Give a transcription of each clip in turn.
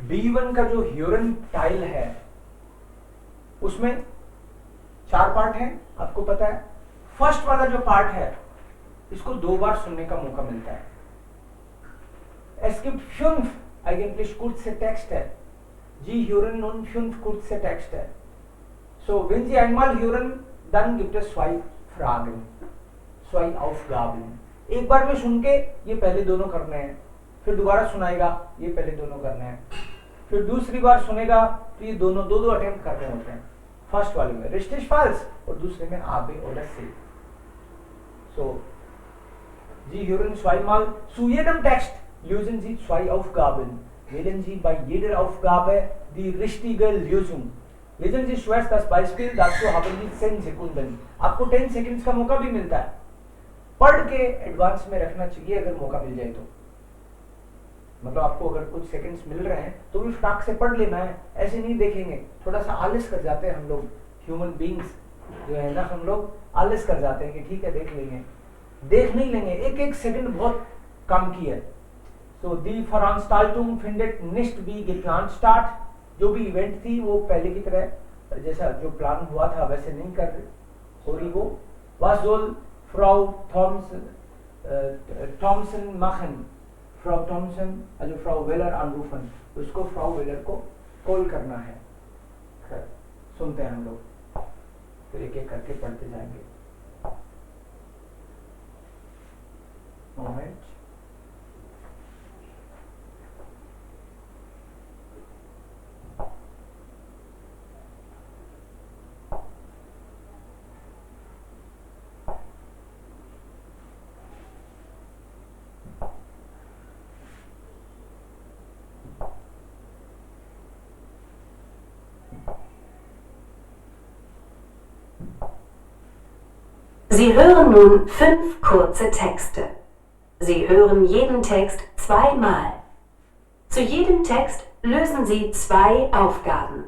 B1 का जो Hurun tile है उसमें 4 पार्ट हैं, आपको पता है। फर्स्ट वाला जो पार्ट है इसको 2 बार सुनने का मौका मिलता है। Es gibt 5 eigentlich kurze Texte. Sie hören nun 5 kurze Texte. So, wenn Sie einmal hören, dann gibt es 2 Fragen, 2 Aufgaben. एक बार में सुन के ये पहले दोनों करने हैं, फिर दोबारा सुनाएगा, ये पहले दोनों करने हैं, फिर दूसरी बार सुनेगा तो ये दोनों दो अटेम्प्ट करने होते हैं। फर्स्ट वाले में richtig falsch और दूसरे में A, B oder C. So, Sie hören zweimal zu jedem Text. Lösen Sie 2 Aufgaben. Wählen Sie bei jeder Aufgabe die richtige Lösung. Lesen Sie zuerst das Beispiel, dazu haben Sie 10 Sekunden. आपको 10 सेकंड्स का मौका भी मिलता है। पढ़ के एडवांस में रखना चाहिए अगर मौका मिल जाए तो। मतलब आपको अगर कुछ सेकंड्स मिल रहे हैं तो भी फटाक से पढ़ लेना है, ऐसे नहीं देखेंगे। थोड़ा सा आलस कर जाते हैं हम लोग, ह्यूमन बींग्स जो है ना, हम लोग आलस कर जाते हैं कि ठीक है देख लेंगे, देख नहीं लेंगे। एक सेकंड बहुत कम की है। So, die Veranstaltung findet nicht wie geplant statt. जो भी इवेंट थी वो पहले की तरह जैसा जो प्लान हुआ था वैसे नहीं कर हो रही वो। Was soll Frau Thompson machen? Frau Thompson, also Frau Weller anrufen. उसको Frau Weller को कॉल करना है। सुनते हैं हम लोग, फिर एक-एक करके पढ़ते जाएंगे। Moment. Sie hören nun 5 kurze Texte. Sie hören jeden Text 2 Mal. Zu jedem Text lösen Sie 2 Aufgaben.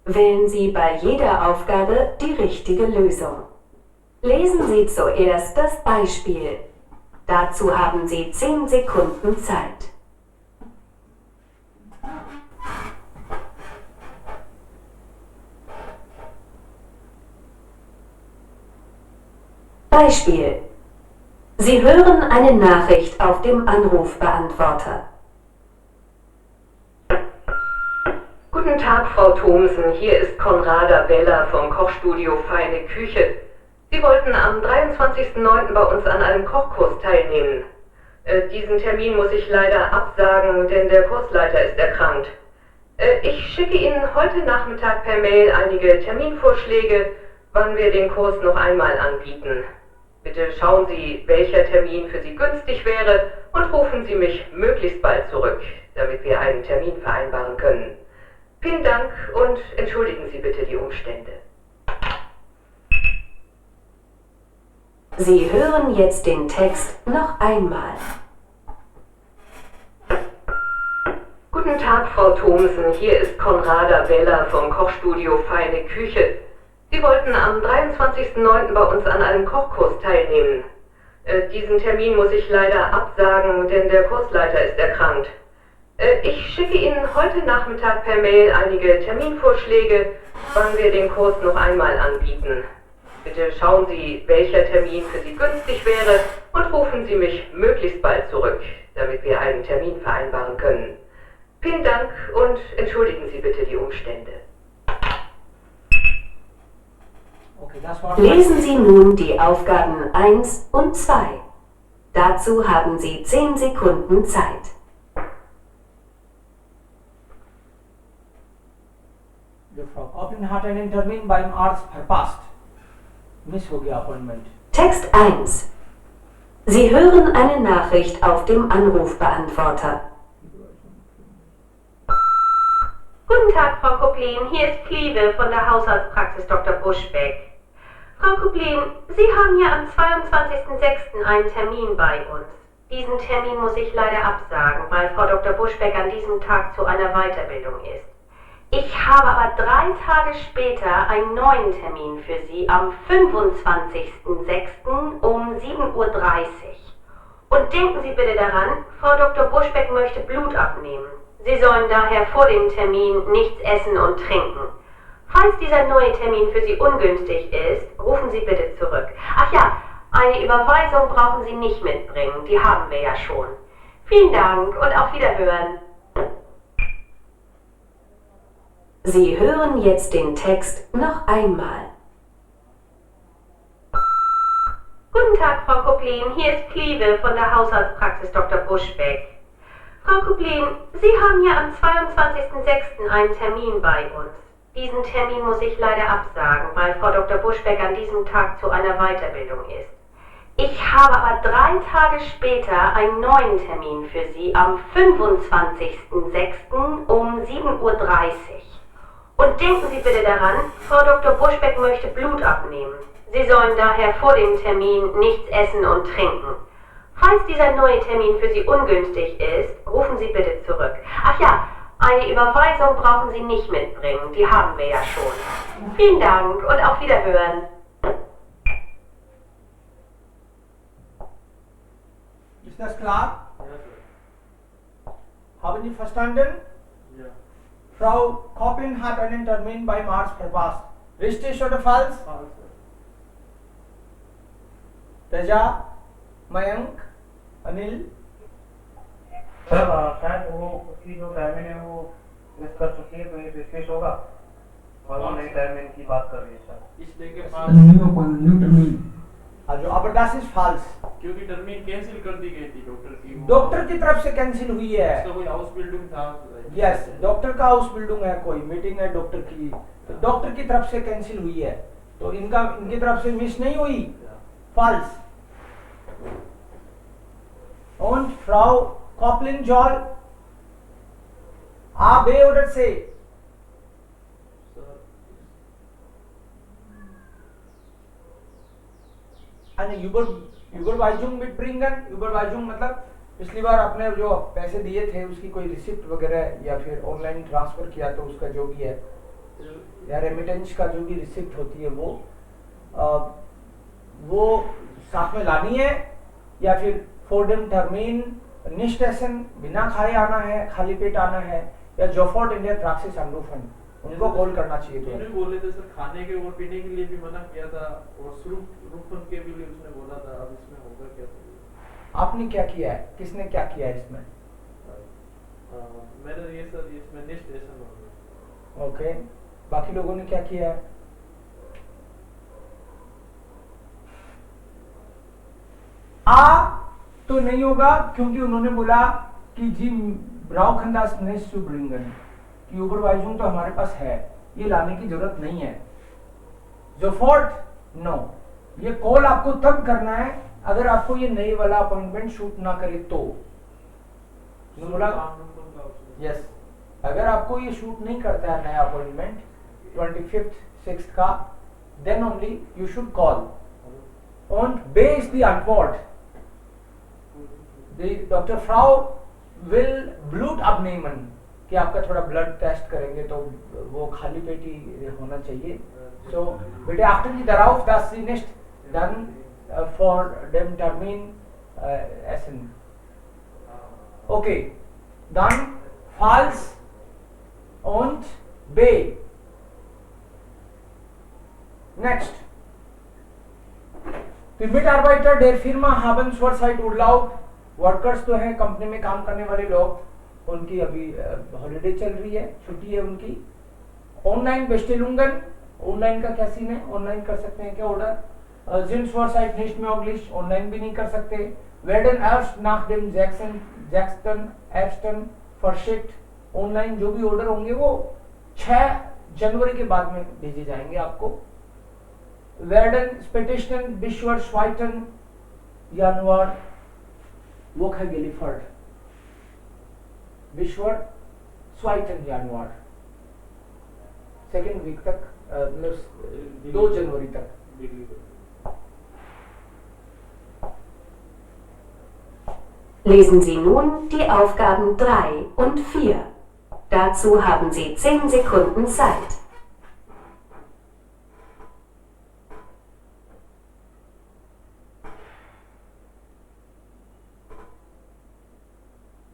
Wählen Sie bei jeder Aufgabe die richtige Lösung. Lesen Sie zuerst das Beispiel. Dazu haben Sie 10 Sekunden Zeit. Beispiel. Sie hören eine Nachricht auf dem Anrufbeantworter. Guten Tag, Frau Thomsen. Hier ist Konrada Weller vom Kochstudio Feine Küche. Sie wollten am 23.09. bei uns an einem Kochkurs teilnehmen. Diesen Termin muss ich leider absagen, denn der Kursleiter ist erkrankt. Ich schicke Ihnen heute Nachmittag per Mail einige Terminvorschläge, wann wir den Kurs noch einmal anbieten. Bitte schauen Sie, welcher Termin für Sie günstig wäre und rufen Sie mich möglichst bald zurück, damit wir einen Termin vereinbaren können. Vielen Dank und entschuldigen Sie bitte die Umstände. Sie hören jetzt den Text noch einmal. Guten Tag, Frau Thomsen. Hier ist Konrada Weller vom Kochstudio Feine Küche. Sie wollten am 23.09. bei uns an einem Kochkurs teilnehmen. Diesen Termin muss ich leider absagen, denn der Kursleiter ist erkrankt. Ich schicke Ihnen heute Nachmittag per Mail einige Terminvorschläge, wann wir den Kurs noch einmal anbieten. Bitte schauen Sie, welcher Termin für Sie günstig wäre und rufen Sie mich möglichst bald zurück, damit wir einen Termin vereinbaren können. Vielen Dank und entschuldigen Sie bitte die Umstände. Lesen Sie nun die Aufgaben 1 und 2. Dazu haben Sie 10 Sekunden Zeit. Frau Koppin hat einen Termin beim Arzt verpasst. Miss हो गया Appointment. Text 1. Sie hören eine Nachricht auf dem Anrufbeantworter. Guten Tag, Frau Koplin. Hier ist Klieve von der Hausarztpraxis Dr. Buschbeck. Frau Koplin, Sie haben ja am 22.06. einen Termin bei uns. Diesen Termin muss ich leider absagen, weil Frau Dr. Buschbeck an diesem Tag zu einer Weiterbildung ist. Ich habe aber 3 Tage später einen neuen Termin für Sie am 25.06. um 7:30 Uhr. Und denken Sie bitte daran, Frau Dr. Buschbeck möchte Blut abnehmen. Sie sollen daher vor dem Termin nichts essen und trinken. Falls dieser neue Termin für Sie ungünstig ist, rufen Sie bitte zurück. Ach ja, eine Überweisung brauchen Sie nicht mitbringen, die haben wir ja schon. Vielen Dank und auf Wiederhören. Sie hören jetzt den Text noch einmal. Guten Tag, Frau Koplin. Hier ist Klieve von der Hausarztpraxis Dr. Buschbeck. Frau Koplin, Sie haben ja am 22.06. einen Termin bei uns. Diesen Termin muss ich leider absagen, weil Frau Dr. Buschbeck an diesem Tag zu einer Weiterbildung ist. Ich habe aber 3 Tage später einen neuen Termin für Sie am 25.06. um 7:30 Uhr. Und denken Sie bitte daran, Frau Dr. Buschbeck möchte Blut abnehmen. Sie sollen daher vor dem Termin nichts essen und trinken. Falls dieser neue Termin für Sie ungünstig ist, rufen Sie bitte zurück. Ach ja, eine Überweisung brauchen Sie nicht mitbringen, die haben wir ja schon. Vielen Dank und auf Wiederhören. Ist das klar? Ja, Sir. Haben Sie verstanden? Ja. Frau Koplin hat einen Termin bei Mars verpasst. Richtig oder falsch? Falsch, Sir. प्रजा, मयंक, अनिल, सर शायद वो उसकी जो टाइमिंग है वो मिस कर चुकी है तो ये रिफ्रेश होगा और वो नई टाइमिंग की बात कर रही है सर इसलिए के पास न्यू टर्मिन जो अबरदास इज फॉल्स। क्योंकि टर्मिन कैंसिल कर दी गई थी डॉक्टर की डॉक्टर की तरफ से कैंसिल हुई है। उसका कोई हाउस बिल्डिंग था यस, डॉक्टर का हाउस बिल्डिंग है, कोई मीटिंग है डॉक्टर की, तो डॉक्टर की तरफ से कैंसिल हुई है, तो इनकी तरफ से मिस नहीं हुई, false. Und Frau Koplin soll A, B oder C? Eine Überweisung mitbringen। Überweisung मतलब पिछली बार आपने जो पैसे दिए थे उसकी कोई रिसिप्ट वगैरह या फिर ऑनलाइन ट्रांसफर किया तो उसका जो भी है या रेमिटेंस का जो भी रिसिप्ट होती है वो साथ में लानी है, या फिर फोर्डम टर्मिन निष्टेशन बिना खाए आना है, खाली पेट आना है, या जोफोर्ट इंडिया प्रैक्टिस अनुफन उनको कॉल करना चाहिए। तो उन्होंने बोले थे सर खाने के और पीने के लिए भी मना किया था और रुकन के भी लिए उसने बोला था। अब इसमें होगा क्या सर? आपने क्या किया है, किसने क्या किया है इसमें? मैंने ये सर इसमें निष्टेशन होगा। ओके, बाकी लोगों ने क्या किया है? आ तो नहीं होगा क्योंकि उन्होंने बोला कि जी ब्राउखंदास ब्रिंगन की ऊबरवाइजिंग तो हमारे पास है, ये लाने की जरूरत नहीं है। जोफोर्ट नो, ये कॉल आपको तब करना है अगर आपको ये नई वाला अपॉइंटमेंट शूट ना करे तो। बोला यस, अगर आपको ये शूट नहीं करता है नया अपॉइंटमेंट 25th 6th का, then only you should call on base the antwort। Doctor फ्राउ विल ब्लूट abnehmen कि आपका थोड़ा ब्लड टेस्ट करेंगे तो वो खाली पेट ही होना चाहिए। सो bitte achten Sie darauf, dass Sie nicht dann vor dem Termin essen। Okay, dann falls und B। Next, die Mitarbeiter der Firma haben zurzeit Urlaub। Workers तो हैं कंपनी में काम करने वाले लोग, उनकी अभी हॉलिडे चल रही है, छुट्टी है उनकी। ऑनलाइन बेस्टेलुंगन, ऑनलाइन का क्या सीन है, ऑनलाइन कर सकते हैं क्या order? sind zurzeit nicht möglich, online भी नहीं कर सकते। werden erst nach dem 6. verschickt, online जो भी ऑर्डर होंगे वो 6 जनवरी के बाद में भेजे जाएंगे आपको। werden spätestens bis zur 2. Januar Woche geliefert, bis zur 2. Januar, 2nd week तक, 2 जनवरी तक। Lesen Sie nun die Aufgaben 3 und 4. Dazu haben Sie 10 Sekunden Zeit.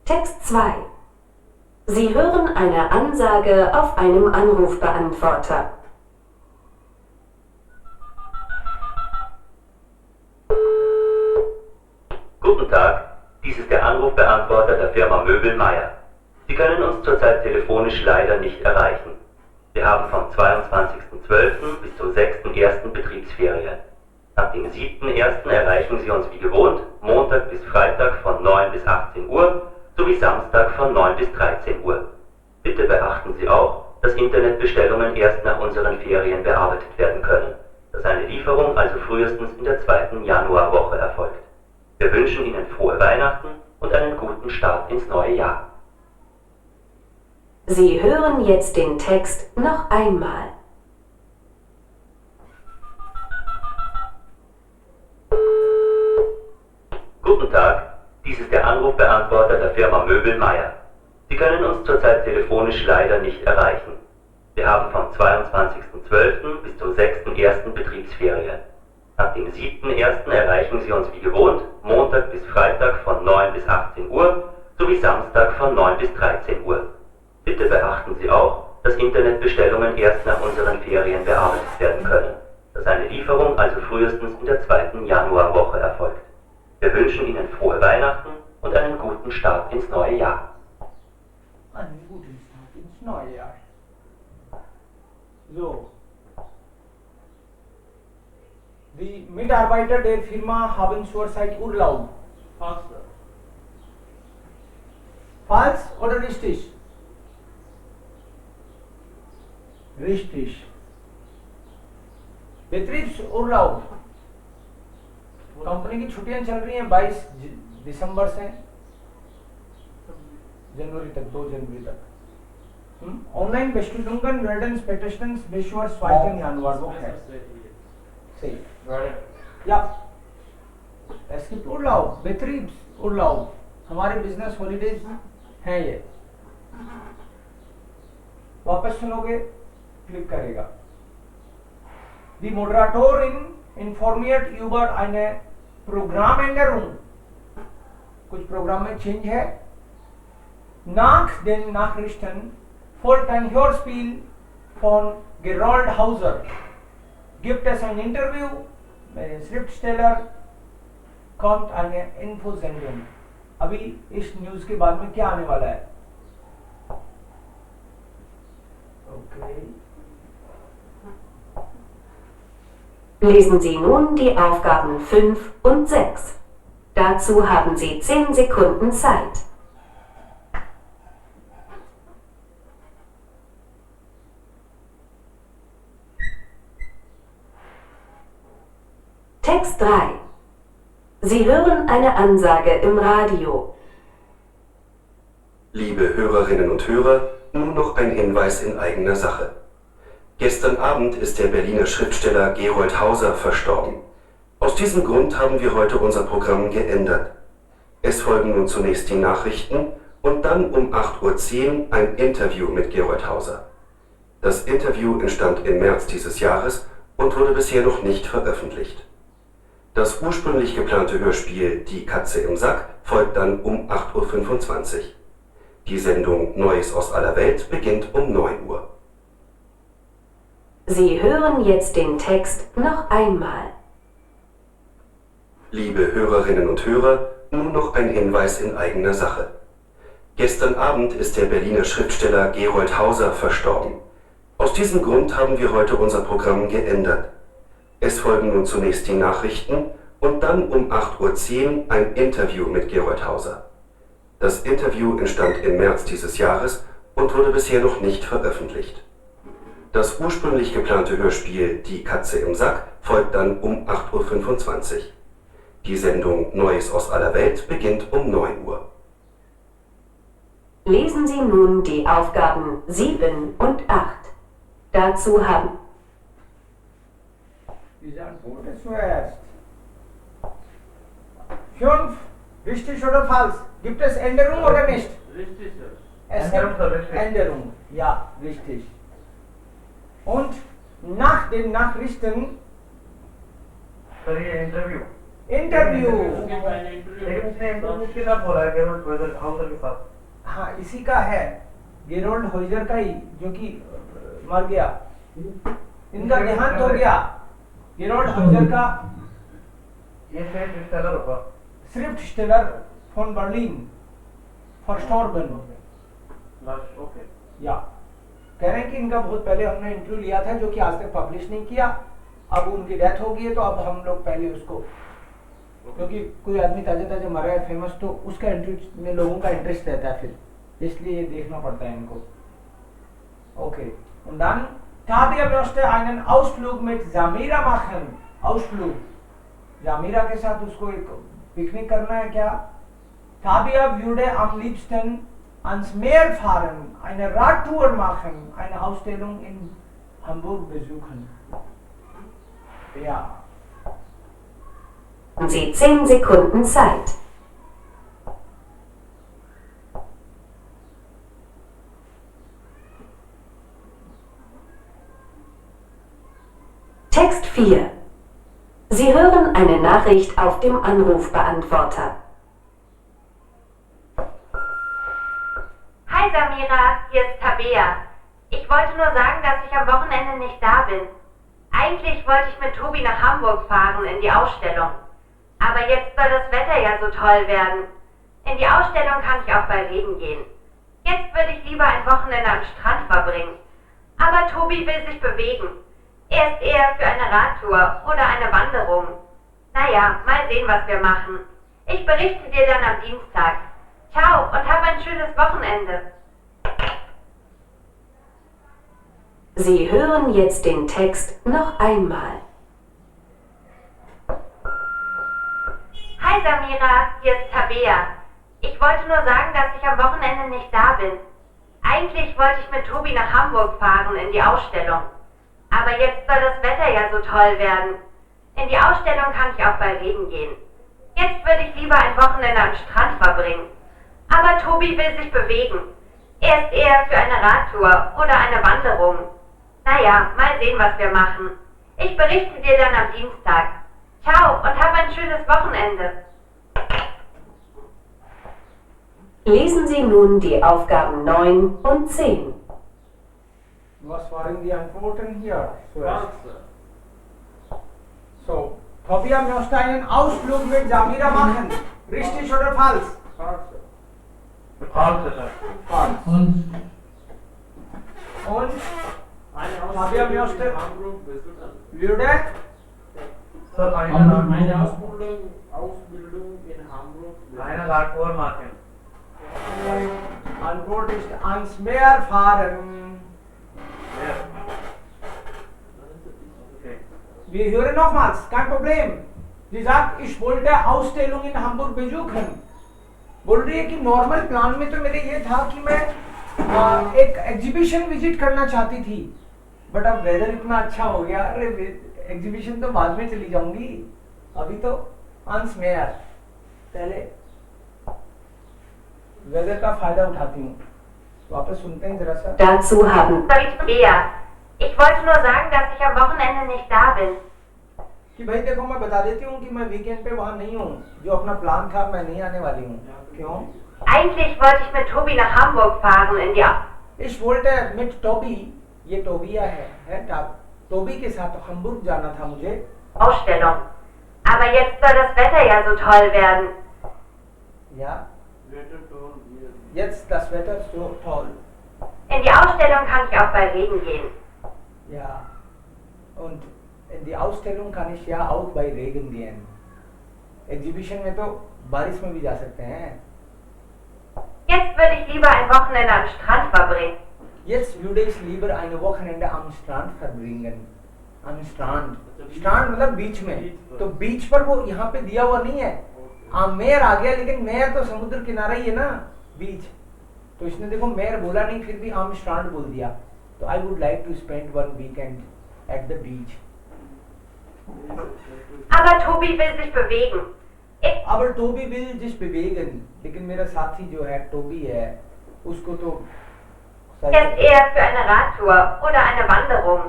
Text 2. Sie hören eine Ansage auf einem Anrufbeantworter. Guten Tag, dies ist der Anrufbeantworter der Firma Möbelmeier. Sie können uns zurzeit telefonisch leider nicht erreichen. Wir haben vom 22.12. bis zum 6.1. Betriebsferien. Ab dem 7.1. erreichen Sie uns wie gewohnt Montag bis Freitag von 9 bis 18 Uhr sowie Samstag von 9 bis 13 Uhr. Bitte beachten Sie auch, dass Internetbestellungen erst nach unseren Ferien bearbeitet werden können, dass eine Lieferung also frühestens in der 2. Januarwoche erfolgt. Wir wünschen Ihnen frohe Weihnachten und einen guten Start ins neue Jahr. Sie hören jetzt den Text noch einmal. Guten Tag, dies ist der Anrufbeantworter der Firma Möbelmeier. Sie können uns zurzeit telefonisch leider nicht erreichen. Wir haben vom 22.12. bis zum 6.1. Betriebsferien. Ab dem 7.1. erreichen Sie uns wie gewohnt Montag bis Freitag von 9 bis 18 Uhr sowie Samstag von 9 bis 13 Uhr. Bitte beachten Sie auch, dass Internetbestellungen erst nach unseren Ferien bearbeitet werden können, dass eine Lieferung also frühestens in der 2. Januarwoche erfolgt. Wir wünschen Ihnen frohe Weihnachten und einen guten Start ins neue Jahr. Einen guten Start ins neue Jahr. So. Die Mitarbeiter der Firma haben zurzeit Urlaub. Falsch oder richtig? Richtig. Betriebsurlaub. Company की छुट्टियां चल रही हैं 22 दिसंबर से जनवरी तक, 2 जनवरी तक. Online-Bestellungen werden spätestens bis zur 2. Januarwoche. Ja. Es gibt Urlaub, Betriebsurlaub. हमारे business holidays हैं ये. वापस सुनोगे, क्लिक करेगा. Die Moderatorin informiert über eine Programmänderung. कुछ प्रोग्राम में चेंज है. Nach den Nachrichten folgt ein Hörspiel von Gerold Hauser. Gibt es ein Interview mit dem Schriftsteller, kommt eine Infosendung. अभी इस न्यूज के बाद में क्या आने वाला है? Okay. Lesen Sie nun die Aufgaben 5 und 6. Dazu haben Sie 10 Sekunden Zeit. Text 3. Sie hören eine Ansage im Radio. Liebe Hörerinnen und Hörer, nun noch ein Hinweis in eigener Sache. Gestern Abend ist der Berliner Schriftsteller Gerold Hauser verstorben. Aus diesem Grund haben wir heute unser Programm geändert. Es folgen nun zunächst die Nachrichten und dann um 8:10 Uhr ein Interview mit Gerold Hauser. Das Interview entstand im März dieses Jahres und wurde bisher noch nicht veröffentlicht. Das ursprünglich geplante Hörspiel Die Katze im Sack folgt dann um 8:25 Uhr. Die Sendung Neues aus aller Welt beginnt um 9 Uhr. Sie hören jetzt den Text noch einmal. Liebe Hörerinnen und Hörer, nun noch ein Hinweis in eigener Sache. Gestern Abend ist der Berliner Schriftsteller Gerold Hauser verstorben. Aus diesem Grund haben wir heute unser Programm geändert. Es folgen nun zunächst die Nachrichten und dann um 8:10 Uhr ein Interview mit Gerold Hauser. Das Interview entstand im März dieses Jahres und wurde bisher noch nicht veröffentlicht. Das ursprünglich geplante Hörspiel Die Katze im Sack folgt dann um 8:25 Uhr. Die Sendung Neues aus aller Welt beginnt um 9 Uhr. Lesen Sie nun die Aufgaben 7 und 8. Dazu haben Diese Antwort ist zuerst. 5. Richtig oder falsch? Gibt es Änderung oder nicht? Richtig, Sir. Es Änderung, gibt Sir, richtig. Änderung. Ja, richtig. Und nach den Nachrichten sir ये interview interview. लेकिन उसने इंटरव्यू के साथ बोला है केवल हाउसर के साथ. हाँ, इसी का है. गेरोल्ड हॉइजर का ही, जो कि मर गया, इनका देहांत हो गया। गेरोल्ड हॉइजर का, ये श्रिफ्टस्टेलर होगा। श्रिफ्टस्टेलर von Berlin verstorben। ओके। या कह रहे हैं कि इनका बहुत पहले हमने इंटरव्यू लिया था, जो कि आज तक पब्लिश नहीं किया। अब उनकी डेथ हो गई है, तो अब हम लोग पहले उसको, क्योंकि कोई आदमी ताजे ताजे मरा है फेमस, तो उसका इंटरव्यू में लोगों का इंटरेस्ट रहता है, फिर इसलिए ये देखना पड़ता है इनको। Okay, und dann Tabea möchte einen Ausflug mit Samira machen। Ausflug, जामीरा के साथ उसको एक पिकनिक करना है क्या? Tabea würde am liebsten ans Meer fahren, eine Radtour machen, eine Ausstellung in Hamburg besuchen। Ja, Haben Sie 10 Sekunden Zeit. Text 4. Sie hören eine Nachricht auf dem Anrufbeantworter. Hi Samira, hier ist Tabea. Ich wollte nur sagen, dass ich am Wochenende nicht da bin. Eigentlich wollte ich mit Tobi nach Hamburg fahren in die Ausstellung. Aber jetzt soll das Wetter ja so toll werden. In die Ausstellung kann ich auch bei Regen gehen. Jetzt würde ich lieber ein Wochenende am Strand verbringen. Aber Tobi will sich bewegen. Er ist eher für eine Radtour oder eine Wanderung. Naja, mal sehen, was wir machen. Ich berichte dir dann am Dienstag. Ciao und hab ein schönes Wochenende. Sie hören jetzt den Text noch einmal. Hi Samira, hier ist Tabea. Ich wollte nur sagen, dass ich am Wochenende nicht da bin. Eigentlich wollte ich mit Tobi nach Hamburg fahren in die Ausstellung. Aber jetzt soll das Wetter ja so toll werden. In die Ausstellung kann ich auch bei Regen gehen. Jetzt würde ich lieber ein Wochenende am Strand verbringen. Aber Tobi will sich bewegen. Er ist eher für eine Radtour oder eine Wanderung. Naja, mal sehen, was wir machen. Ich berichte dir dann am Dienstag. Ciao und hab ein schönes Wochenende. Lesen Sie nun die Aufgaben 9 und 10. was waren die Antworten hier? So, Tabea möchte einen Ausflug mit Samira machen. Richtig oder falsch? falsch ist er। Falsch. Und Tabea möchte, würde sir Eine Ausbildung in Hamburg. eine Radtour machen। Antwort ist ans Meer fahren. Okay। Wir hören nochmals, kein Problem. Sie sagt, ich wollte Ausstellung in Hamburg besuchen। बोल रही है कि normal plan में तो मेरे ये था कि मैं एक एग्जीबिशन विजिट करना चाहती थी, बट अब वेदर इतना अच्छा हो गया, अरे एग्जीबिशन तो बाद में चली जाऊंगी, अभी तो अंस में यार पहले वेदर का फायदा उठाती हूँ। वापस सुनते हैं जरा सा। Dazu haben Sorry, Tabea. Ich wollte nur sagen, dass ich am Wochenende nicht da bin. कि भाई देखो, मैं बता देती हूँ कि मैं वीकेंड पे वहाँ नहीं हूँ, जो अपना प्लान था मैं नहीं आने वाली हूँ। क्यों? Eigentlich wollte ich mit Tobi nach Hamburg fahren in die Ich wollte mit Tobi, ये टोबिया है टोबी के साथ हम्बुर्ग जाना था मुझे। Ausstellung. Aber jetzt soll das Wetter ja so toll werden. Ja, jetzt das Wetter so toll। In die Ausstellung kann ich auch bei Regen gehen. Ja, und in die Ausstellung kann ich ja auch bei Regen gehen। Exhibition में तो बारिश में भी जा सकते हैं। Jetzt würde ich lieber ein Wochenende am Strand verbringen. Jetzt würde ich lieber eine Wochenende am Strand verbringen। am Strand, strand मतलब बीच में, तो बीच पर वो यहाँ पे दिया हुआ नहीं है। मेयर आ गया, लेकिन मेयर तो समुद्र किनारा ही है ना, बीच, तो इसने देखो मेयर बोला नहीं, फिर भी आम स्ट्रांड बोल दिया। तो I would like to spend one weekend at the beach. Aber Tobi will sich bewegen. aber Tobi will sich bewegen, लेकिन मेरा साथी जो है टोबी है, उसको तो Er ist eher für eine Radtour oder eine Wanderung.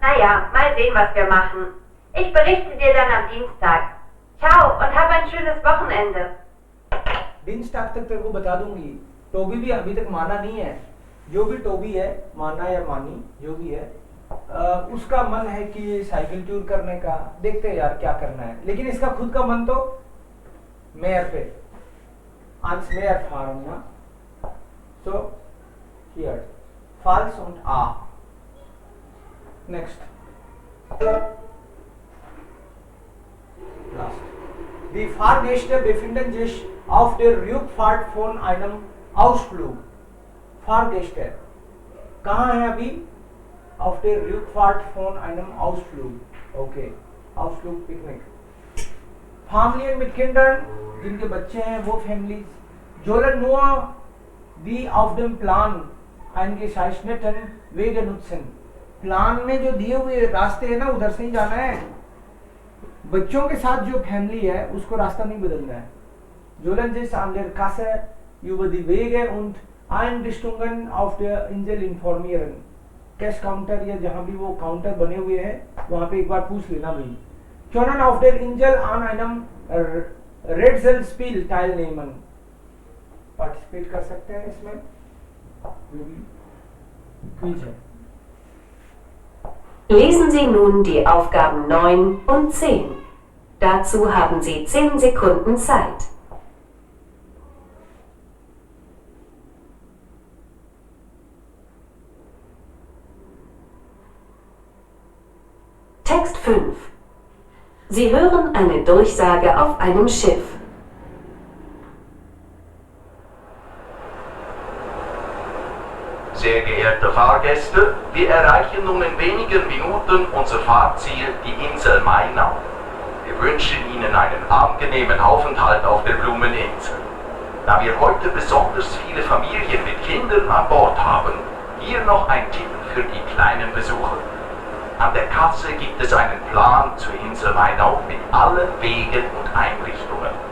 Naja, mal sehen, was wir machen. Ich berichte dir dann am Dienstag. Ciao und hab ein schönes Wochenende. Dienstag तक तेरे को बता दूंगी। टोबी भी अभी तक माना नहीं है, जो भी टोबी है, माना या मानी जो भी है, उसका मन है कि साइकिल टूर करने का, देखते हैं यार क्या करना है, लेकिन इसका खुद का मन तो मेयर पे, ans Meer fahren, ja? So, hier, falls und A. Next. Last. Die Fahrgäste befinden sich auf der Rückfahrt von einem Ausflug. Fahrgäste. कहाँ है अभी? Auf der Rückfahrt von einem Ausflug. Okay. Ausflug, Picknick. Familien mit Kindern, जिनके बच्चे हैं वो Families. Sollen nur die auf dem Plan eingezeichneten Wege nutzen. Plan में जो दिए हुए रास्ते हैं ना, उधर से ही जाना है. बच्चों के साथ जो फैमिली है उसको रास्ता नहीं बदलना है. Sollen sich an der Kasse über die Wege und Einrichtungen auf der Insel informieren. Cash counter या जहां भी वो काउंटर बने हुए हैं वहां पे एक बार पूछ लेना भाई. Können auf der Insel an einem Rätselspiel teilnehmen. Participate कर सकते हैं इसमें, जो भी क्विज है. Lesen Sie nun die Aufgaben 9 und 10. Dazu haben Sie 10 Sekunden Zeit. Text 5. Sie hören eine Durchsage auf einem Schiff. Sehr geehrte Fahrgäste, wir erreichen nun in wenigen Minuten unser Fahrziel, die Insel Mainau. Wir wünschen Ihnen einen angenehmen Aufenthalt auf der Blumeninsel. Da wir heute besonders viele Familien mit Kindern an Bord haben, hier noch ein Tipp für die kleinen Besucher. An der Kasse gibt es einen Plan zur Insel Mainau mit allen Wegen und Einrichtungen.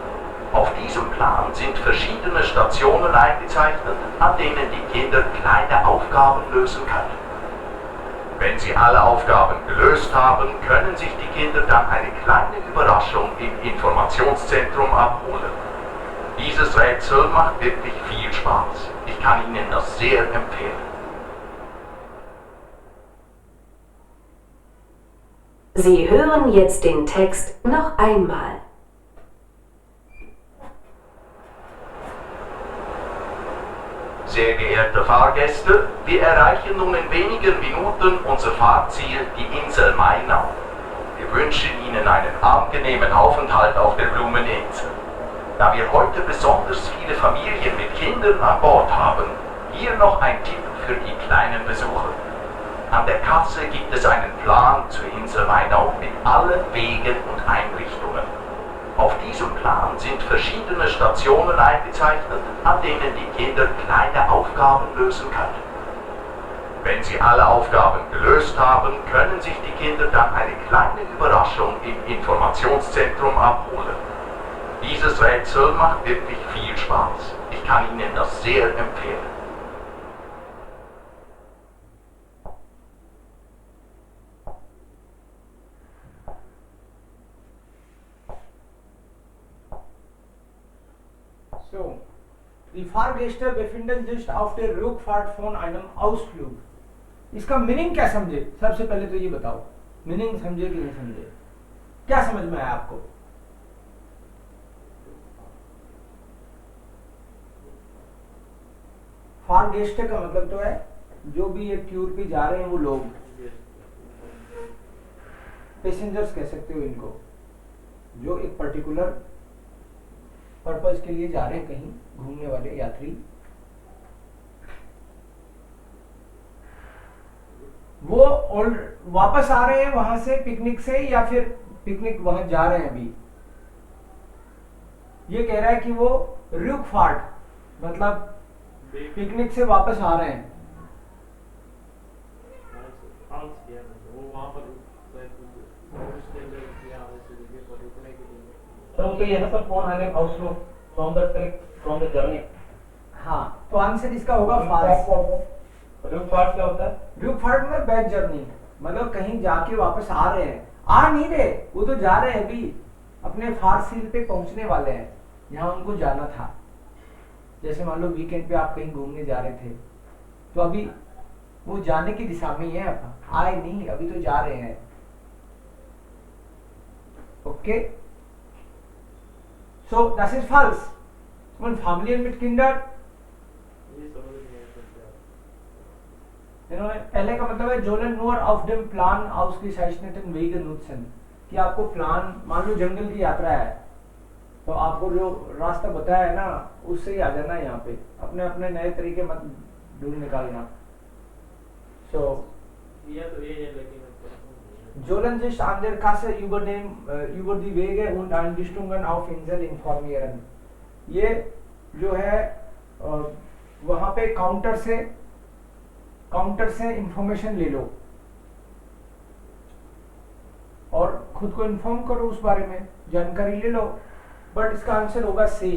Auf diesem Plan sind verschiedene Stationen eingezeichnet, an denen die Kinder kleine Aufgaben lösen können. Wenn sie alle Aufgaben gelöst haben, können sich die Kinder dann eine kleine Überraschung im Informationszentrum abholen. Dieses Rätsel macht wirklich viel Spaß. Ich kann Ihnen das sehr empfehlen. Sie hören jetzt den Text noch einmal. Sehr geehrte Fahrgäste, wir erreichen nun in wenigen Minuten unser Fahrziel, die Insel Mainau. Wir wünschen Ihnen einen angenehmen Aufenthalt auf der Blumeninsel. Da wir heute besonders viele Familien mit Kindern an Bord haben, hier noch ein Tipp für die kleinen Besucher. An der Kasse gibt es einen Plan zur Insel Mainau mit allen Wegen und Einrichtungen. Auf diesem Plan sind verschiedene Stationen eingezeichnet, an denen die Kinder kleine Aufgaben lösen können. Wenn sie alle Aufgaben gelöst haben, können sich die Kinder dann eine kleine Überraschung im Informationszentrum abholen. Dieses Rätsel macht wirklich viel Spaß. Ich kann Ihnen das sehr empfehlen. So, die Fahrgäste befinden sich auf der Rückfahrt von einem Ausflug. इसका मीनिंग क्या समझे? सबसे पहले तो ये बताओ, मीनिंग समझे कि नहीं समझे? क्या समझ में आया आपको? फारगेस्ट का मतलब तो है जो भी ये टूर पे जा रहे हैं वो लोग, पैसेंजर्स कह सकते हो इनको, जो एक पर्टिकुलर पर्पज के लिए जा रहे हैं कहीं, घूमने वाले यात्री. वो और वापस आ रहे हैं वहां से पिकनिक से, या फिर पिकनिक वहां जा रहे हैं अभी. ये कह रहा है कि वो रुकफार्ट मतलब पिकनिक से वापस आ रहे हैं. तो ये सब कौन आने outlook from the trip from the journey. हाँ, तो आंसर इसका होगा फास्ट. रुकफार्ट क्या होता है? रुकफार्ट मतलब बैक जर्नी, मतलब कहीं जाके वापस आ रहे हैं. आ नहीं रहे, वो तो जा रहे हैं अभी, अपने फारसील पे पहुंचने वाले हैं जहां उनको जाना था. जैसे मान लो वीकेंड पे आप कहीं घूमने जा रहे थे, तो अभी वो जाने की दिशा में ही है, आए नहीं, अभी तो जा रहे हैं। ओके, सो das ist falsch und Familien mit Kindern, इन्होंने पहले का मतलब है Jolen nur auf dem Plan ausgezeichneten Wege nutzen, कि आपको प्लान, मान लो जंगल की यात्रा है तो आपको जो रास्ता बताया है ना उससे ही आ जाना है, यहाँ पे अपने अपने नए तरीके मत ढूंढ निकालना। सो Jolen sich an der Kasse über die Wege und Einrichtungen auf Insel informieren। ये जो है वहां पे काउंटर से इंफॉर्मेशन ले लो और खुद को इन्फॉर्म करो, उस बारे में जानकारी ले लो। बट इसका आंसर होगा सी।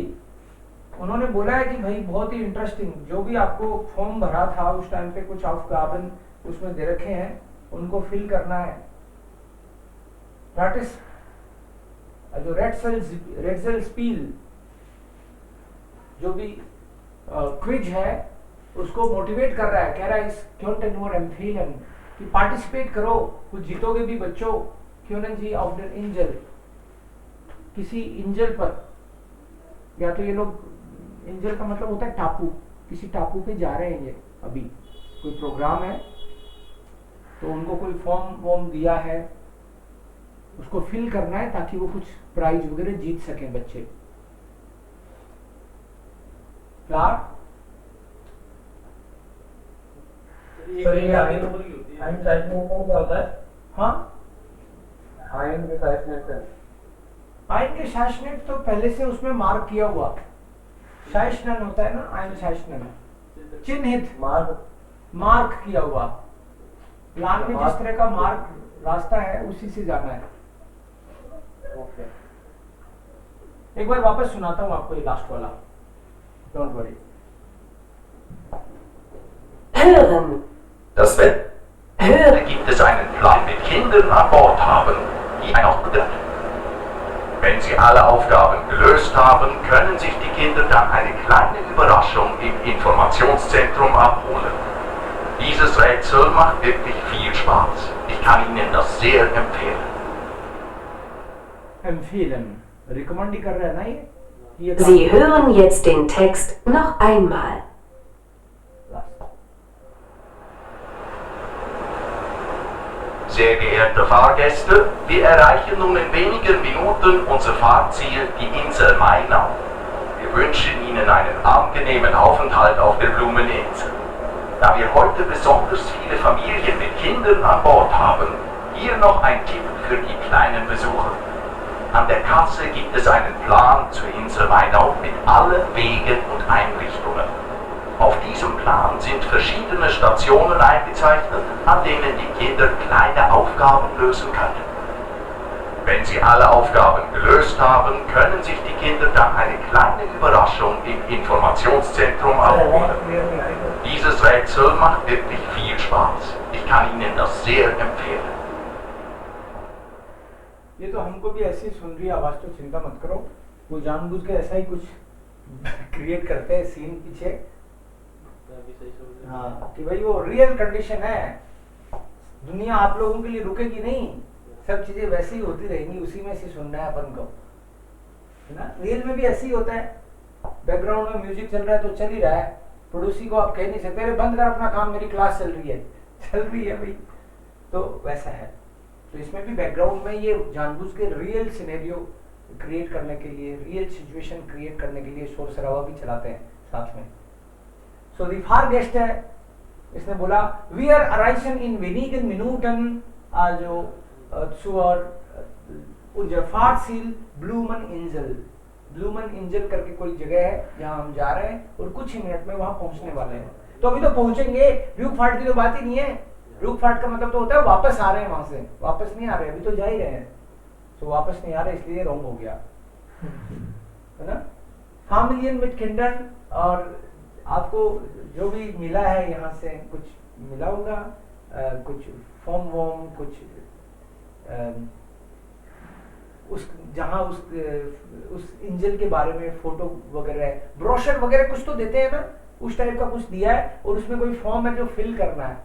उन्होंने बोला है कि भाई बहुत ही इंटरेस्टिंग, जो भी आपको फॉर्म भरा था उस टाइम पे कुछ aufgaben उसमें दे रखे हैं, उनको फिल करना है। Gratis, also Rätselspiel, जो भी क्विज है उसको मोटिवेट कर रहा है, कह रहा है इस könnte nur empfehlen कि पार्टिसिपेट करो, कुछ जीतोगे भी बच्चों। können Sie auf der Insel, किसी इंजल पर, या तो ये लोग, इंजल का मतलब होता है टापू, किसी टापू पे जा रहे हैं ये, अभी कोई प्रोग्राम है तो उनको कोई फॉर्म दिया है, उसको फिल करना है ताकि वो कुछ प्राइज वगैरह जीत सकें बच्चे। क्लार? सर ये आइन कौन सा होता है? हाँ, आइन के साइजमेंट है। आइन के शासनेट तो पहले से उसमें मार्क किया हुआ शासनन होता है ना, आइन शासनन चिन्हित, मार्क किया हुआ प्लान में जिस तरह का मार्क रास्ता है उसी से जाना है। ओके, एक बार वापस सुनाता हूँ आपको ये लास्ट वाला, don't worry. Hören. Das Wetter. Gibt es einen Plan mit Kindern an Bord haben, die ein Aufgaben. Wenn Sie alle Aufgaben gelöst haben, können sich die Kinder dann eine kleine Überraschung im Informationszentrum abholen. Dieses Rätsel macht wirklich viel Spaß. Ich kann Ihnen das sehr empfehlen. Empfehlen, recommend ही कर रहा है ना ये? Sie hören jetzt den Text noch einmal. Sehr geehrte Fahrgäste, wir erreichen nun in wenigen Minuten unser Fahrziel, die Insel Mainau. Wir wünschen Ihnen einen angenehmen Aufenthalt auf der Blumeninsel. Da wir heute besonders viele Familien mit Kindern an Bord haben, hier noch ein Tipp für die kleinen Besucher. An der Kasse gibt es einen Plan zur Insel Mainau mit allen Wegen und Einrichtungen. Auf diesem Plan sind verschiedene Stationen eingezeichnet, an denen die Kinder kleine Aufgaben lösen können. Wenn Sie alle Aufgaben gelöst haben, können sich die Kinder dann eine kleine Überraschung im Informationszentrum abholen. Dieses Rätsel macht wirklich viel Spaß. Ich kann Ihnen das sehr empfehlen. ये तो हमको भी ऐसी सुन रही आवाज, तो चिंता मत करो, वो जानबूझ के ऐसा ही कुछ क्रिएट करते हैं सीन पीछे। हाँ, कि भाई वो रियल कंडीशन है, दुनिया आप लोगों के लिए रुकेगी नहीं, सब चीजें वैसे ही होती रहेंगी, उसी में से सुनना है अपन को, है ना। रियल में भी ऐसे ही होता है, बैकग्राउंड में म्यूजिक चल रहा है तो चल ही रहा है, पड़ोसी को आप कह नहीं सकते अरे बंद कर अपना काम, मेरी क्लास चल रही है भाई, तो वैसा है। तो इसमें भी बैकग्राउंड में ये जानबूझ के रियल सिनेरियो क्रिएट करने के लिए, रियल सिचुएशन क्रिएट करने के लिए शोर शराबा भी चलाते हैं साथ में। सो दी फारगेस्ट है, इसने बोला वी आर अराइशन इन wenigen Minuten also zur unser Fahrziel Blumen Insel। ब्लूमन इंजल करके कोई जगह है जहां हम जा रहे हैं और कुछ ही मिनट में वहां पहुंचने वाले हैं। तो अभी तो पहुंचेंगे, रूकफार्ट की तो बात ही नहीं है। रूकफार्ट का मतलब तो होता है वापस आ रहे हैं, वहां से वापस नहीं आ रहे, अभी तो जा ही रहे हैं, तो वापस नहीं आ रहे इसलिए रॉन्ग हो गया, है ना। Familien mit Kindern, और आपको जो भी मिला है यहाँ से कुछ मिला होगा, कुछ फॉर्म वॉर्म, कुछ उस जहाँ उस इंजन के बारे में फोटो वगैरह, ब्रोशर वगैरह कुछ तो देते हैं ना, उस टाइप का कुछ दिया है और उसमें कोई फॉर्म है जो फिल करना है,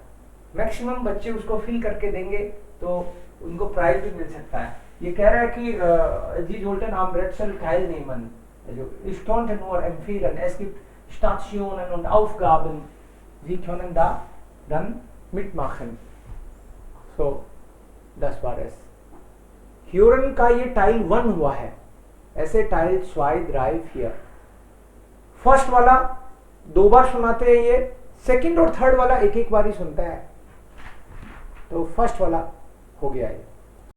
मैक्सिमम बच्चे उसको फिल करके देंगे तो उनको प्राइज भी मिल सकता है। ये कह रहा है कि जी Zollten am Rätsel teilnehmen, also ich konnte nur empfehlen, es gibt Stationen und Aufgaben, Sie können da dann mitmachen। So, das war es। ह्यूरन का ये टाइल 1 हुआ है, ऐसे टाइल 2, 3, 4। फर्स्ट वाला 2 बार सुनाते हैं, ये सेकंड और थर्ड वाला एक एक बार ही सुनता है, तो फर्स्ट वाला हो गया ये।